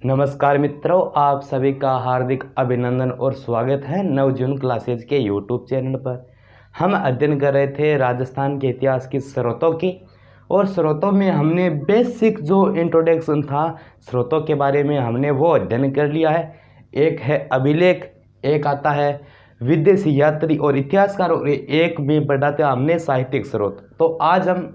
नमस्कार मित्रों, आप सभी का हार्दिक अभिनंदन और स्वागत है नवजीवन क्लासेज के यूट्यूब चैनल पर। हम अध्ययन कर रहे थे राजस्थान के इतिहास की स्रोतों की, और स्रोतों में हमने बेसिक जो इंट्रोडक्शन था स्रोतों के बारे में हमने वो अध्ययन कर लिया है। एक है अभिलेख, एक आता है विदेशी यात्री और इतिहासकार, और एक में बढ़ाते हमने साहित्यिक स्रोत। तो आज हम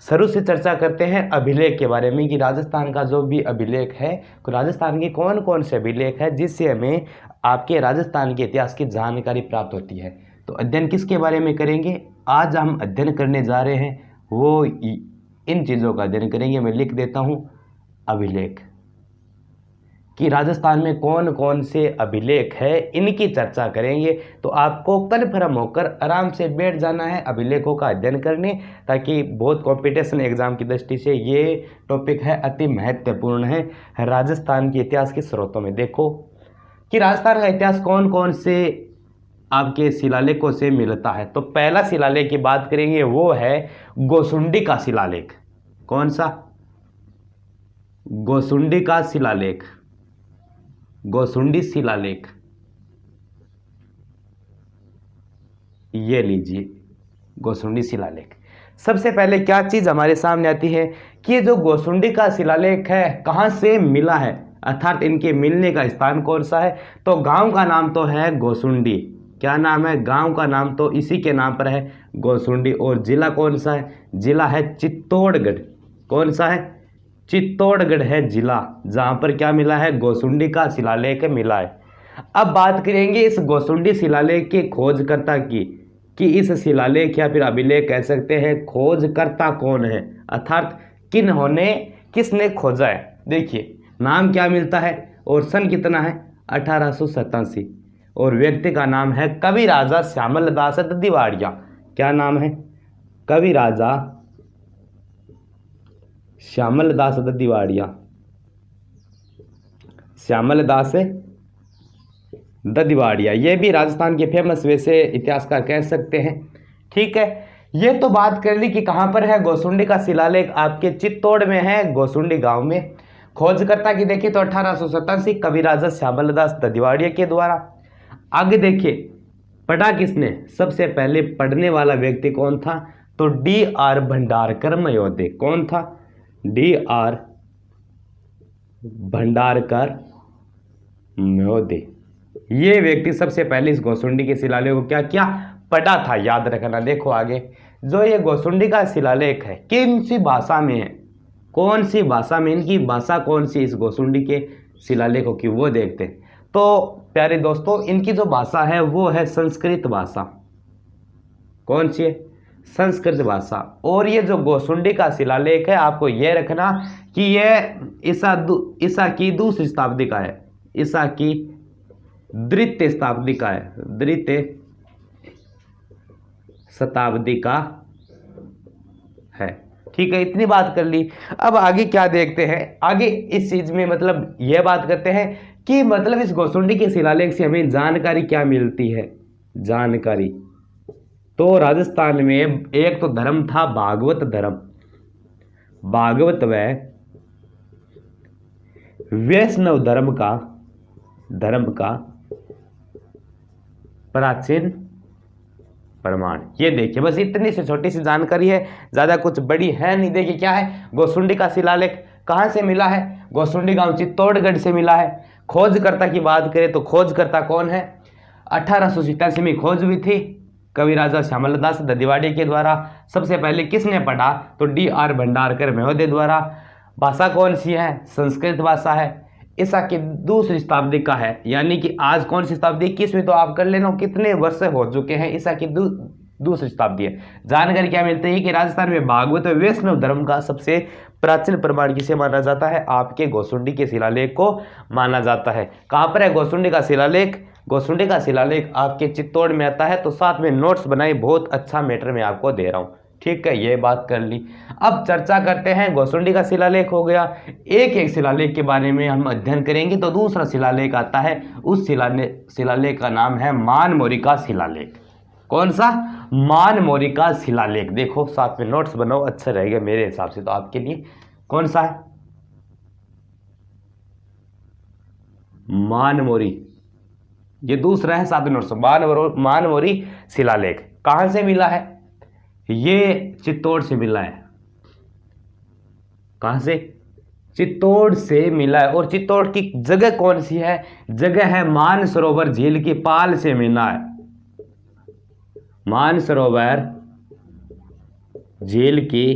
शुरू से चर्चा करते हैं अभिलेख के बारे में कि राजस्थान का जो भी अभिलेख है, राजस्थान के कौन कौन से अभिलेख है जिससे हमें आपके राजस्थान के इतिहास की जानकारी प्राप्त होती है। तो अध्ययन किसके बारे में करेंगे? आज हम अध्ययन करने जा रहे हैं वो इन चीज़ों का अध्ययन करेंगे। मैं लिख देता हूँ अभिलेख, कि राजस्थान में कौन कौन से अभिलेख है इनकी चर्चा करेंगे। तो आपको कन्फर्म होकर आराम से बैठ जाना है अभिलेखों का अध्ययन करने, ताकि बहुत कंपटीशन एग्जाम की दृष्टि से ये टॉपिक है अति महत्वपूर्ण है राजस्थान के इतिहास के स्रोतों में। देखो कि राजस्थान का इतिहास कौन कौन से आपके शिलालेखों से मिलता है। तो पहला शिलालेख की बात करेंगे वो है गोसुंडी का शिलालेख। कौन सा? गोसुंडी का शिलालेख, गोसुंडी शिलालेख। ये लीजिए गोसुंडी शिलालेख। सबसे पहले क्या चीज हमारे सामने आती है कि ये जो गोसुंडी का शिलालेख है कहाँ से मिला है, अर्थात इनके मिलने का स्थान कौन सा है। तो गांव का नाम तो है गोसुंडी। क्या नाम है? गांव का नाम तो इसी के नाम पर है, गोसुंडी। और जिला कौन सा है? जिला है चित्तौड़गढ़। कौन सा है? चित्तौड़गढ़ है जिला, जहां पर क्या मिला है? गोसुंडी का शिलालेख मिला है। अब बात करेंगे इस गोसुंडी शिलालेख के खोजकर्ता की, कि इस शिलालेख या फिर अभिलेख कह सकते हैं खोजकर्ता कौन है, अर्थात किसने खोजा है। देखिए नाम क्या मिलता है और सन कितना है? 1887। और व्यक्ति का नाम है कवि राजा श्यामल दास ददिवाड़िया। क्या नाम है? कवि राजा श्यामल दास ददिवाड़िया, श्यामल दास ददिवाड़िया। ये भी राजस्थान के फेमस वैसे इतिहासकार कह सकते हैं। ठीक है, ये तो बात कर ली कि कहाँ पर है गोसुंडी का शिलालेख। आपके चित्तौड़ में है, गोसुंडी गांव में। खोजकर्ता की देखिए तो 1887 कवि राजा श्यामल दास ददिवाड़िया के द्वारा। आगे देखिए पढ़ा किसने? सबसे पहले पढ़ने वाला व्यक्ति कौन था? तो D.R. भंडारकर महोदय। कौन था? D.R. भंडारकर महोदय। ये व्यक्ति सबसे पहले इस गोसुंडी के शिलालेख को क्या पढ़ा था, याद रखना। देखो आगे जो ये गोसुंडी का शिलालेख है किन सी भाषा में है, कौन सी भाषा में, इनकी भाषा कौन सी इस गोसुंडी के शिलालेखों की, वो देखते हैं। तो प्यारे दोस्तों इनकी जो भाषा है वो है संस्कृत भाषा। कौन सी है? संस्कृत भाषा। और ये जो गोसुंडी का शिलालेख है आपको यह रखना कि यह ईसा की दूसरी शताब्दी का है, ईसा की द्वितीय शताब्दी का है, द्वितीय शताब्दी का है। ठीक है, इतनी बात कर ली। अब आगे क्या देखते हैं? आगे इस चीज में मतलब यह बात करते हैं कि मतलब इस गोसुंडी के शिलालेख से हमें जानकारी क्या मिलती है। जानकारी तो राजस्थान में एक तो धर्म था भागवत धर्म, भागवत व वैष्णव धर्म का प्राचीन प्रमाण। ये देखिए बस इतनी सी छोटी सी जानकारी है, ज्यादा कुछ बड़ी है नहीं। देखिए क्या है, गोसुंडी का शिलालेख कहां से मिला है? गोसुंडी गांव चित्तौड़गढ़ से मिला है। खोजकर्ता की बात करें तो खोजकर्ता कौन है? 1887 में खोज हुई थी कवि राजा श्यामल दास ददिवाड़िया के द्वारा। सबसे पहले किसने पढ़ा? तो D.R. भंडारकर महोदय द्वारा। भाषा कौन सी है? संस्कृत भाषा है। ईसा की दूसरी शताब्दी का है, यानी कि आज कौन सी शताब्दी? 21वीं। तो आप कर लेना कितने वर्ष हो चुके हैं, ईसा की दूसरी शताब्दी है। जानकारी क्या मिलती है कि राजस्थान में भागवत वैष्णव धर्म का सबसे प्राचीन प्रमाण किसे माना जाता है? आपके गोसुंडी के शिलालेख को माना जाता है। कहाँ पर है गोसुंडी का शिलालेख? गोसुंडी का शिलालेख आपके चित्तौड़ में आता है। तो साथ में नोट्स बनाए, बहुत अच्छा मैटर मैं आपको दे रहा हूँ। ठीक है, ये बात कर ली। अब चर्चा करते हैं, गोसुंडी का शिलालेख हो गया। एक एक शिलालेख के बारे में हम अध्ययन करेंगे। तो दूसरा शिलालेख आता है, उस शिलालेख का नाम है मानमोरी का शिलालेख। कौन सा? मानमोरी का शिलालेख। देखो साथ में नोट्स बनाओ, अच्छा रहेगा मेरे हिसाब से तो आपके लिए। कौन सा है? मानमोरी, ये दूसरा है सातवें वर्ष। मानमोरी शिलालेख कहां से मिला है? ये चित्तौड़ से मिला है। कहां से? चित्तौड़ से मिला है। और चित्तौड़ की जगह कौन सी है? जगह है मानसरोवर झील की पाल से मिला है। मानसरोवर झील की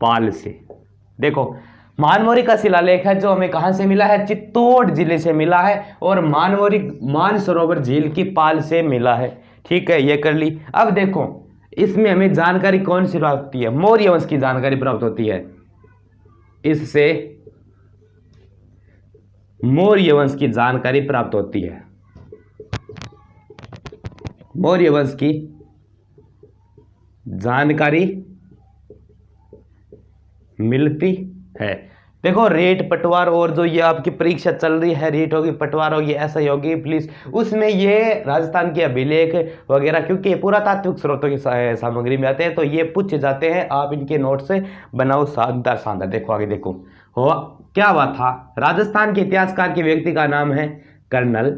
पाल से। देखो मानमोरी का शिलालेख है जो हमें कहां से मिला है? चित्तौड़ जिले से मिला है और मानसरोवर झील की पाल से मिला है। ठीक है, ये कर ली। अब देखो इसमें हमें जानकारी कौन सी प्राप्त होती है? मौर्य वंश की जानकारी प्राप्त होती है। इससे मौर्य वंश की जानकारी प्राप्त होती है। मौर्य वंश की जानकारी मिलती है। देखो रेट पटवार और जो ये आपकी परीक्षा चल रही है, रेट होगी, पटवार होगी, ऐसा ही होगी पुलिस, उसमें ये राजस्थान के अभिलेख वगैरह, क्योंकि ये पुरातात्विक स्रोतों की सामग्री में आते हैं, तो ये पूछ जाते हैं। आप इनके नोट से बनाओ शानदार शानदार। देखो आगे देखो, हो क्या हुआ था? राजस्थान के इतिहासकार के व्यक्ति का नाम है कर्नल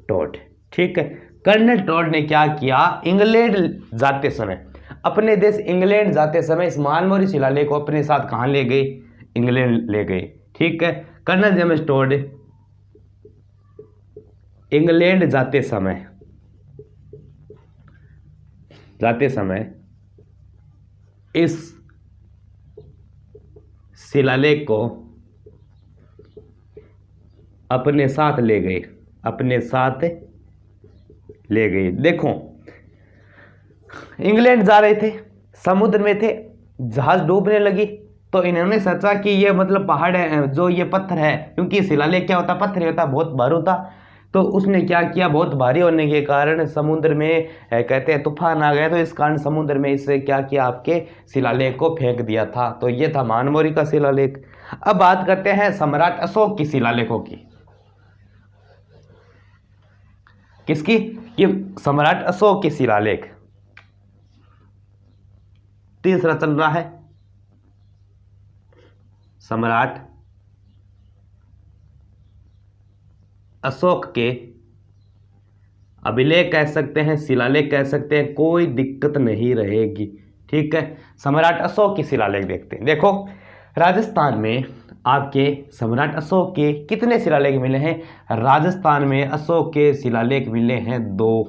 टॉड। ठीक है, कर्नल टॉड ने क्या किया? इंग्लैंड जाते समय, अपने देश इंग्लैंड जाते समय इस मानमोरी शिलालेख को अपने साथ कहां ले गए? इंग्लैंड ले गए। ठीक है, कर्नल जेम्स टॉड इंग्लैंड जाते समय इस शिलालेख को अपने साथ ले गए। देखो इंग्लैंड जा रहे थे, समुद्र में थे, जहाज डूबने लगी, तो इन्होंने सोचा कि ये मतलब पहाड़ है, जो ये पत्थर है, क्योंकि शिलालेख क्या होता? पत्थर होता, बहुत भारी होता। तो उसने क्या किया? बहुत भारी होने के कारण समुद्र में कहते हैं तूफान आ गया, तो इस कारण समुद्र में इससे क्या किया? आपके शिलालेख को फेंक दिया था। तो ये था मानमोरी का शिलालेख। अब बात करते हैं सम्राट अशोक की शिलालेखों की। किसकी? ये सम्राट अशोक की शिलालेख। तीसरा चल रहा है सम्राट अशोक के अभिलेख कह सकते हैं, शिलालेख कह सकते हैं, कोई दिक्कत नहीं रहेगी। ठीक है, सम्राट अशोक की शिलालेख देखते हैं। देखो राजस्थान में आपके सम्राट अशोक के कितने शिलालेख मिले हैं? राजस्थान में अशोक के शिलालेख मिले हैं 2।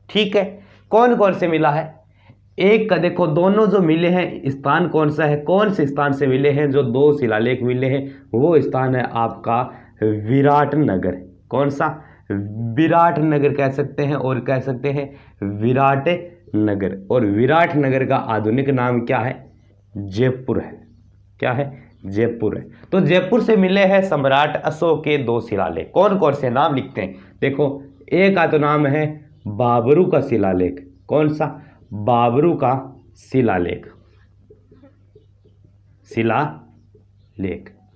ठीक है, कौन कौन से मिला है? एक का देखो, दोनों जो मिले हैं स्थान कौन सा है? कौन से स्थान से मिले हैं? जो 2 शिलालेख मिले हैं वो स्थान है आपका विराटनगर। कौन सा? विराटनगर कह सकते हैं, और कह सकते हैं विराटनगर। और विराटनगर का आधुनिक नाम क्या है? जयपुर है। क्या है? जयपुर है। तो जयपुर से मिले हैं सम्राट अशोक के 2 शिलालेख। कौन कौन से? नाम लिखते हैं। देखो एक का तो नाम है बाबरू का शिलालेख। कौन सा? बाबरू का शिलालेख।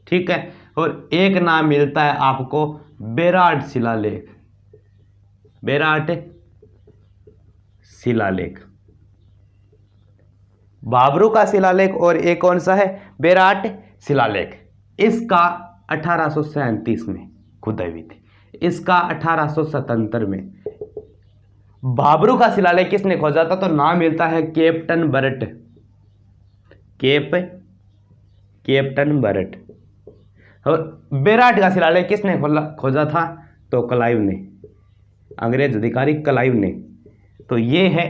ठीक है, और एक नाम मिलता है आपको बेराट शिलालेख। बाबरू का शिलालेख और एक कौन सा है? बेराट शिलालेख। इसका 1837 में खुदाई हुई थी, इसका 1877 में। बाबरू का शिलालेख किसने खोजा था? तो नाम मिलता है कैप्टन बरट। और बेराट का शिलालेख किसने खोजा था? तो क्लाइव ने, अंग्रेज अधिकारी क्लाइव ने। तो ये है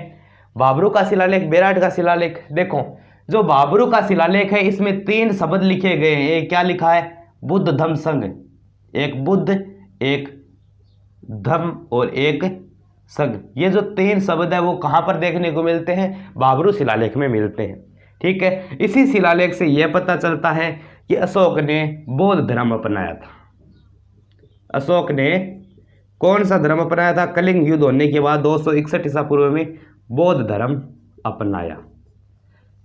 बाबरू का शिलालेख, बेराट का शिलालेख। देखो जो बाबरू का शिलालेख है इसमें 3 शब्द लिखे गए हैं। एक क्या लिखा है? बुद्ध धम्म संघ। एक बुद्ध, एक धम्म और एक संघ। ये जो 3 शब्द है वो कहां पर देखने को मिलते हैं? बाबरू शिलालेख में मिलते हैं। ठीक है, इसी शिलालेख से यह पता चलता है कि अशोक ने बौद्ध धर्म अपनाया था। अशोक ने कौन सा धर्म अपनाया था? कलिंग युद्ध होने के बाद 261 ईसा पूर्व में बौद्ध धर्म अपनाया।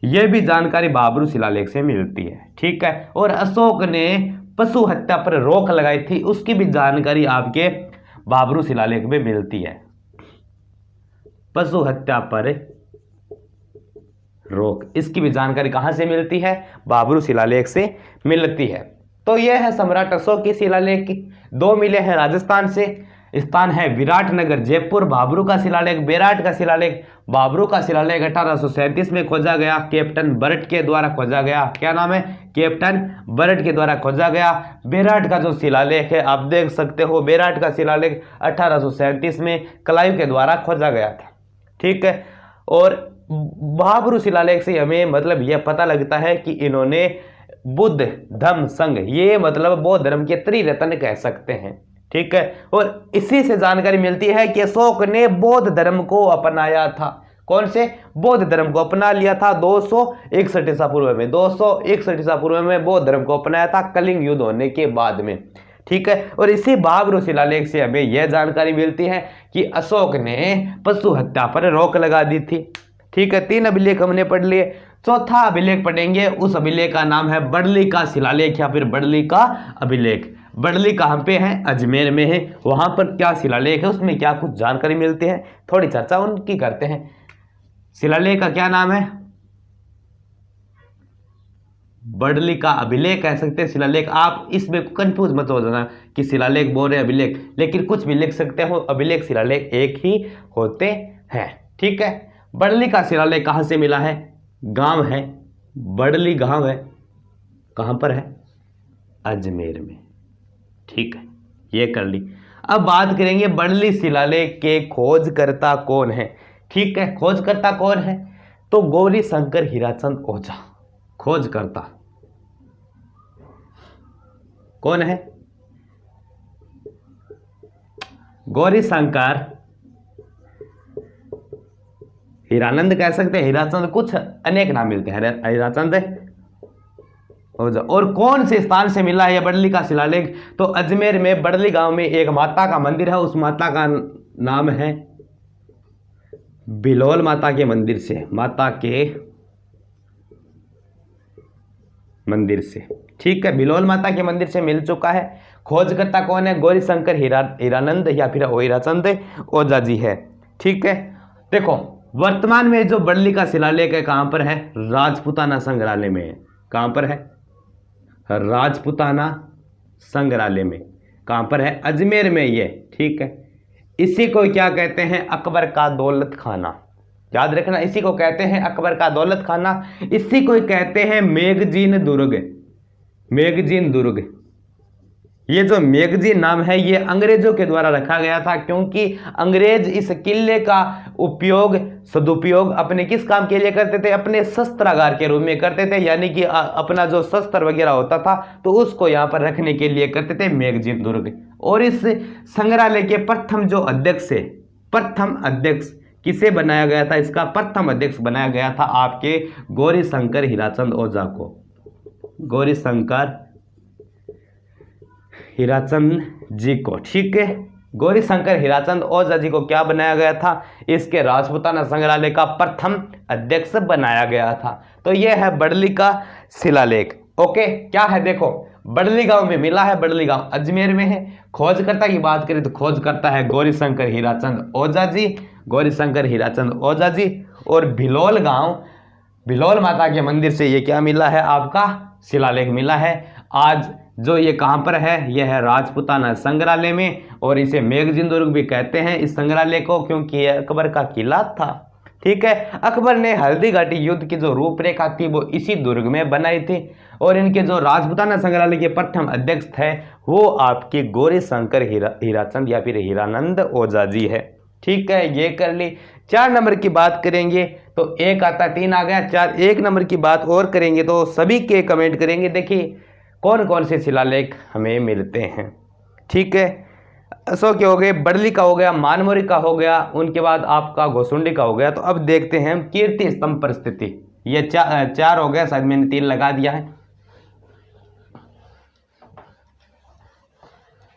यह भी जानकारी बाबरू शिलालेख से मिलती है। ठीक है, और अशोक ने पशु हत्या पर रोक लगाई थी, उसकी भी जानकारी आपके बाबरू शिलालेख में मिलती है। पशु हत्या पर रोक, इसकी भी जानकारी कहां से मिलती है? बाबरू शिलालेख से मिलती है। तो यह है सम्राट अशोक की शिलालेख। 2 मिले हैं राजस्थान से, स्थान है विराटनगर जयपुर। बाबरू का शिलालेख, बेराट का शिलालेख, बाबरू का शिलालेख 1837 में खोजा गया, कैप्टन बर्ट के द्वारा खोजा गया। क्या नाम है? कैप्टन बर्ट के द्वारा खोजा गया। बेराट का जो शिलालेख है आप देख सकते हो, बेराट का शिलालेख 1837 में क्लाइव के द्वारा खोजा गया था। ठीक है। और बाबरू शिलालेख से हमें मतलब यह पता लगता है कि इन्होंने बुद्ध धम्म संघ, ये मतलब बौद्ध धर्म के त्रिरत्न कह सकते हैं। ठीक है। और इसी से जानकारी मिलती है कि अशोक ने बौद्ध धर्म को अपनाया था। कौन से? बौद्ध धर्म को अपना लिया था 261 ईसा पूर्व में। 261 ईसा पूर्व में बौद्ध धर्म को अपनाया था कलिंग युद्ध होने के बाद में। ठीक है। और इसी बाबरू शिलालेख से हमें यह जानकारी मिलती है कि अशोक ने पशु हत्या पर रोक लगा दी थी। ठीक है। 3 अभिलेख हमने पढ़ लिए। चौथा अभिलेख पढ़ेंगे, उस अभिलेख का नाम है बड़ली का शिलालेख या फिर बड़ली का अभिलेख। बड़ली कहाँ पे है? अजमेर में है। वहां पर क्या शिलालेख है, उसमें क्या कुछ जानकारी मिलती है, थोड़ी चर्चा उनकी करते हैं। शिलालेख का क्या नाम है? बड़ली का अभिलेख कह सकते हैं, शिलालेख। आप इसमें कंफ्यूज मत हो जाना कि शिलालेख बोल रहे हैं अभिलेख, लेकिन कुछ भी लिख सकते हो। अभिलेख शिलालेख एक ही होते हैं। ठीक है। बड़ली का शिलालेख कहाँ से मिला है? गांव है, बड़ली गांव है। कहां पर है? अजमेर में। ठीक है, ये कर ली। अब बात करेंगे बड़ली शिलालेख के खोजकर्ता कौन है। ठीक है, खोजकर्ता कौन है? तो गौरी शंकर हीराचंद ओझा खोजकर्ता कौन है? गौरी शंकर हीरानंद कह सकते हैं, हीराचंद, कुछ अनेक नाम मिलते हैं। हीराचंद ओझा। और कौन से स्थान से मिला है यह बड़ली का शिलालेख? तो अजमेर में बड़ली गांव में एक माता का मंदिर है, उस माता का नाम है बिलोल माता के मंदिर से, माता के मंदिर से। ठीक है, बिलोल माता के मंदिर से मिल चुका है। खोजकर्ता कौन है? गौरी शंकर हीरानंद या फिर हीराचंद ओझा जी है। ठीक है। देखो, वर्तमान में जो बड़ली का शिलालेख है कहां पर है? राजपूताना संग्रहालय में है। कहां पर है? राजपूताना संग्रहालय में। कहां पर है? अजमेर में ये। ठीक है। इसी को क्या कहते हैं? अकबर का दौलत खाना। याद रखना, इसी को कहते हैं अकबर का दौलत खाना। इसी को कहते हैं मैगजीन दुर्ग। मैगजीन दुर्ग, ये जो मैगजीन नाम है ये अंग्रेजों के द्वारा रखा गया था, क्योंकि अंग्रेज इस किले का उपयोग, सदुपयोग अपने किस काम के लिए करते थे? अपने शस्त्रागार के रूप में करते थे, यानी कि अपना जो शस्त्र वगैरह होता था तो उसको यहाँ पर रखने के लिए करते थे मैगजीन दुर्ग। और इस संग्रहालय के प्रथम जो अध्यक्ष है, प्रथम अध्यक्ष किसे बनाया गया था? इसका प्रथम अध्यक्ष बनाया गया था आपके गौरी शंकर हीराचंद ओझा को। गौरी शंकर हीराचंद जी को। ठीक है, गौरी शंकर हीराचंद ओझा जी को क्या बनाया गया था? इसके राजपूताना संग्रहालय का प्रथम अध्यक्ष बनाया गया था। तो यह है बड़ली का शिलालेख। ओके, क्या है? देखो, बड़ली गांव में मिला है। बड़ली गांव अजमेर में है। खोजकर्ता की बात करें तो खोजकर्ता है गौरी शंकर हीराचंद ओझा जी, गौरी शंकर हीराचंद ओझा जी। और भिलोल गांव, भिलोल माता के मंदिर से ये क्या मिला है? आपका शिलालेख मिला है। आज जो ये कहां पर है? यह है राजपूताना संग्रहालय में। और इसे मैगजीन दुर्ग भी कहते हैं इस संग्रहालय को, क्योंकि यह अकबर का किला था। ठीक है। अकबर ने हल्दी घाटी युद्ध की जो रूपरेखा थी वो इसी दुर्ग में बनाई थी। और इनके जो राजपूताना संग्रहालय के प्रथम अध्यक्ष थे वो आपके गौरी शंकर हीराचंद या फिर हीरानंद ओझा जी है। ठीक है, ये कर ली। 4 नंबर की बात करेंगे तो 1 आता, 3 आ गया, 4। 1 नंबर की बात और करेंगे तो सभी के कमेंट करेंगे। देखिए कौन कौन से शिलालेख हमें मिलते हैं। ठीक है, अशोक के हो गए, बड़ली का हो गया, मानमोरी का हो गया, उनके बाद आपका घोसुंडी का हो गया। तो अब देखते हैं कीर्ति स्तंभ परिस्थिति। ये 4 हो गया, शायद मैंने 3 लगा दिया है।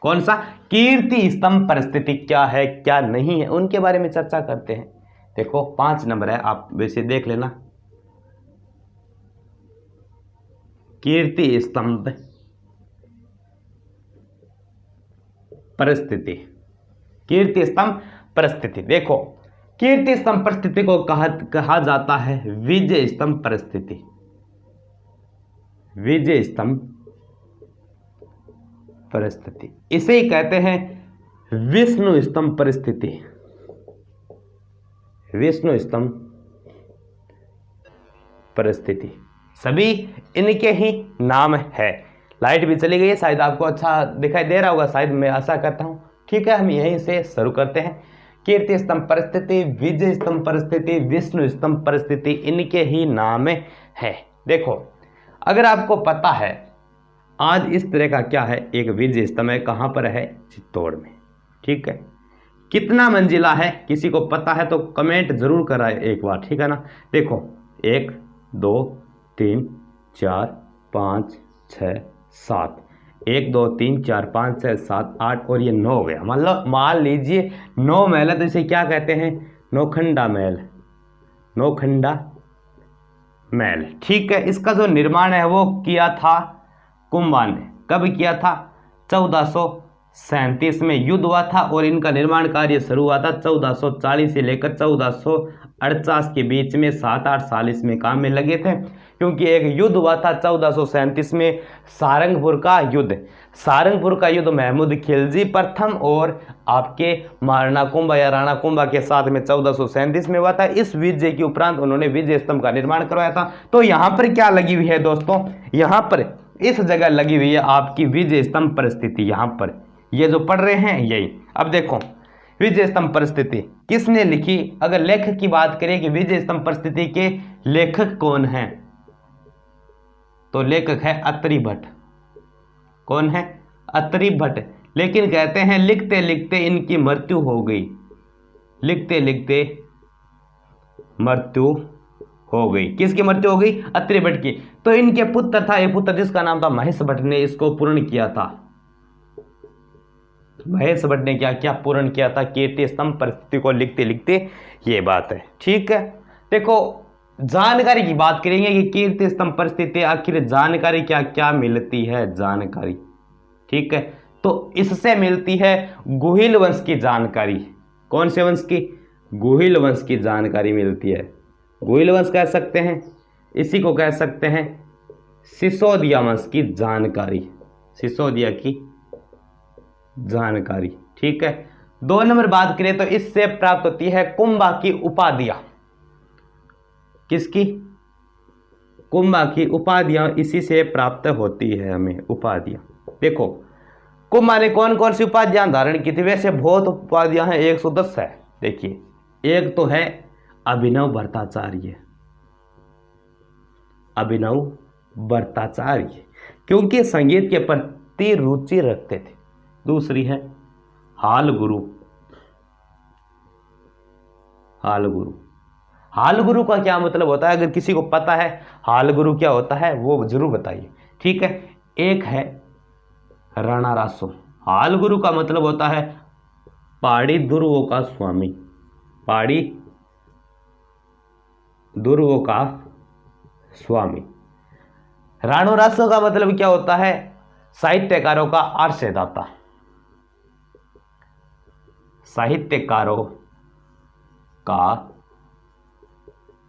कौन सा? कीर्ति स्तंभ परिस्थिति क्या है क्या नहीं है, उनके बारे में चर्चा करते हैं। देखो 5 नंबर है, आप वैसे देख लेना। कीर्ति स्तंभ परिस्थिति, कीर्ति स्तंभ परिस्थिति। देखो, कीर्ति स्तंभ परिस्थिति को कहा जाता है विजय स्तंभ परिस्थिति। विजय स्तंभ परिस्थिति, इसे ही कहते हैं विष्णु स्तंभ परिस्थिति। विष्णु स्तंभ परिस्थिति, सभी इनके ही नाम है। लाइट भी चली गई है, शायद आपको अच्छा दिखाई दे रहा होगा, शायद मैं आशा करता हूं। ठीक है, हम यहीं से शुरू करते हैं। कीर्ति स्तंभ परिस्थिति, विजय स्तंभ परिस्थिति, विष्णु स्तंभ परिस्थिति, इनके ही नाम है। देखो, अगर आपको पता है आज इस तरह का क्या है, एक विजय स्तंभ है, कहां पर है? चित्तौड़ में। ठीक है, कितना मंजिला है? किसी को पता है तो कमेंट जरूर कराए एक बार, ठीक है ना। देखो, 1 2 3 4 5 6 7, 1 2 3 4 5 6 7 8 और ये 9 हो गया। मतलब मान लीजिए 9 महल है, तो इसे क्या कहते हैं? नौखंडा महल, नौखंडा महल। ठीक है, इसका जो निर्माण है वो किया था कुंभा ने। कब किया था? 1437 में युद्ध हुआ था और इनका निर्माण कार्य शुरू हुआ था 1440 से लेकर 1448 के बीच में। 7-8 साल इसमें काम में लगे थे, क्योंकि एक युद्ध हुआ था 1437 में, सारंगपुर का युद्ध। सारंगपुर का युद्ध महमूद खिलजी प्रथम और आपके महाराणा कुंभा या राणा कुंभा के साथ में 1437 में हुआ था। इस विजय के उपरांत उन्होंने विजय स्तंभ का निर्माण करवाया था। तो यहाँ पर क्या लगी हुई है दोस्तों? यहाँ पर इस जगह लगी हुई है आपकी विजय स्तंभ परिस्थिति। यहाँ पर ये जो पढ़ रहे हैं यही। अब देखो, विजय स्तंभ परिस्थिति किसने लिखी? अगर लेखक की बात करें कि विजय स्तंभ परिस्थिति के लेखक कौन हैं, तो लेखक है अत्रि भट्ट। कौन है? अत्रि भट्ट। लेकिन कहते हैं लिखते लिखते इनकी मृत्यु हो गई, लिखते लिखते मृत्यु हो गई। किसकी मृत्यु हो गई? अत्रि भट्ट की। तो इनके पुत्र था, एक पुत्र जिसका नाम था महेश भट्ट ने इसको पूर्ण किया था। महेश भट्ट ने क्या क्या पूर्ण किया था? कीर्ति स्तंभ परिस्थिति को लिखते लिखते, ये बात है। ठीक है, देखो जानकारी की बात करेंगे कि कीर्ति स्तंभ परिस्थिति आखिर जानकारी क्या क्या मिलती है? जानकारी, ठीक है, तो इससे मिलती है गुहिल वंश की जानकारी। कौन से वंश की? गुहिल वंश की जानकारी मिलती है। गुहिल वंश कह सकते हैं, इसी को कह सकते हैं सिसोदिया वंश की जानकारी, सिसोदिया की जानकारी। ठीक है, 2 नंबर बात करें तो इससे प्राप्त होती है कुंभा की उपाधियां। किसकी? कुंभा की उपाधियां, इसी से प्राप्त होती है हमें उपाधियां। देखो, कुंभा ने कौन कौन सी उपाधियां धारण की थी? वैसे बहुत उपाधियां हैं, 110 है। देखिए, एक तो है अभिनव भट्टाचार्य, अभिनव भट्टाचार्य, क्योंकि संगीत के प्रति रुचि रखते थे। दूसरी है हाल गुरु, हाल गुरु। हाल गुरु का क्या मतलब होता है? अगर किसी को पता है हाल गुरु क्या होता है वो जरूर बताइए। ठीक है, एक है राणा रासो। हाल गुरु का मतलब होता है पहाड़ी ध्रुवों का स्वामी, पहाड़ी ध्रुवों का स्वामी। राणो रासो का मतलब क्या होता है? साहित्यकारों का आश्रयदाता, साहित्यकारों का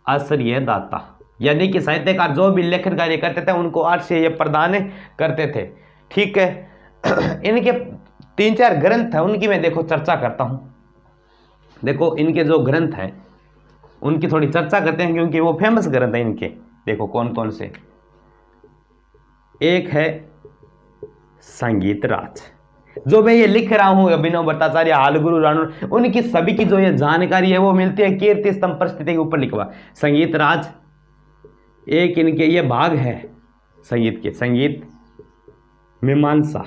आश्रयदाता, यानी कि साहित्यकार जो भी लेखन कार्य करते थे उनको आश्रय प्रदान करते थे। ठीक है, इनके 3-4 ग्रंथ हैं, उनकी मैं देखो चर्चा करता हूं। देखो, इनके जो ग्रंथ हैं उनकी थोड़ी चर्चा करते हैं, क्योंकि वो फेमस ग्रंथ हैं इनके। देखो कौन कौन से। एक है संगीत राज, जो मैं ये लिख रहा हूं, अभिनव भट्टाचार्य, हाल गुरु, राणो, उनकी सभी की जो ये जानकारी है वो मिलती है कीर्ति स्तंभ परिस्थिति के ऊपर लिखा हुआ। संगीत राज एक इनके ये भाग है संगीत के, संगीत मीमांसा।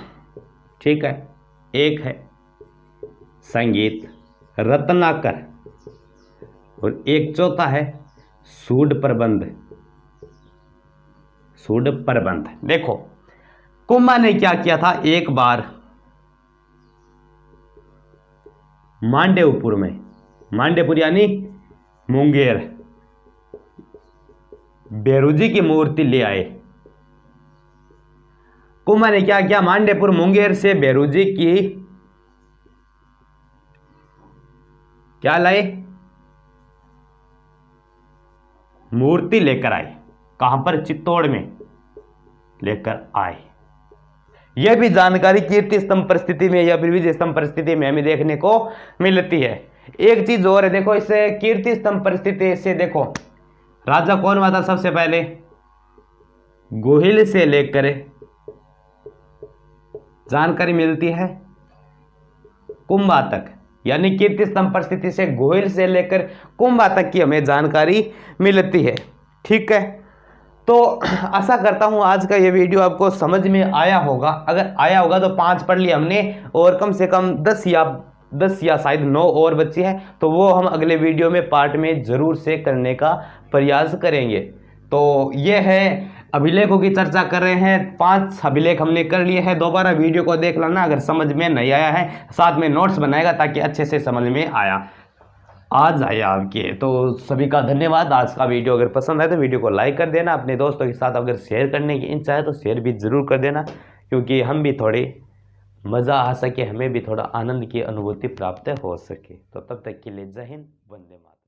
ठीक है, एक है संगीत रत्नाकर और एक चौथा है सूड प्रबंध, सूड प्रबंध। देखो, कुंभा ने क्या किया था? एक बार मांडेवपुर में, मांडेपुर यानी मुंगेर, बेरुजी की मूर्ति ले आए। कुंभा ने क्या किया? मांडेपुर मुंगेर से बेरुजी की क्या लाए? मूर्ति लेकर आए। कहां पर? चित्तौड़ में लेकर आए। यह भी जानकारी कीर्ति स्तंभ परिस्थिति में या फिर विजय स्तंभ परिस्थिति में हमें देखने को मिलती है। एक चीज और है, देखो इस कीर्ति स्तंभ परिस्थिति से देखो राजा कौन हुआ था सबसे पहले, गोहिल से लेकर जानकारी मिलती है कुंभा तक, यानी कीर्ति स्तंभ परिस्थिति से गोहिल से लेकर कुंभा तक की हमें जानकारी मिलती है। ठीक है, तो आशा करता हूं आज का ये वीडियो आपको समझ में आया होगा। अगर आया होगा तो 5 पढ़ लिए हमने और कम से कम 10 या शायद 9 और बच्चे हैं, तो वो हम अगले वीडियो में पार्ट में जरूर से करने का प्रयास करेंगे। तो ये है, अभिलेखों की चर्चा कर रहे हैं, 5 अभिलेख हमने कर लिए हैं। दोबारा वीडियो को देख लेना अगर समझ में नहीं आया है, साथ में नोट्स बनाएगा ताकि अच्छे से समझ में आ जाए आपके। तो सभी का धन्यवाद। आज का वीडियो अगर पसंद आए तो वीडियो को लाइक कर देना, अपने दोस्तों के साथ अगर शेयर करने की इच्छा है तो शेयर भी ज़रूर कर देना, क्योंकि हम भी थोड़े मज़ा आ सके, हमें भी थोड़ा आनंद की अनुभूति प्राप्त हो सके। तो तब तक के लिए जय हिंद, वंदे मातरम।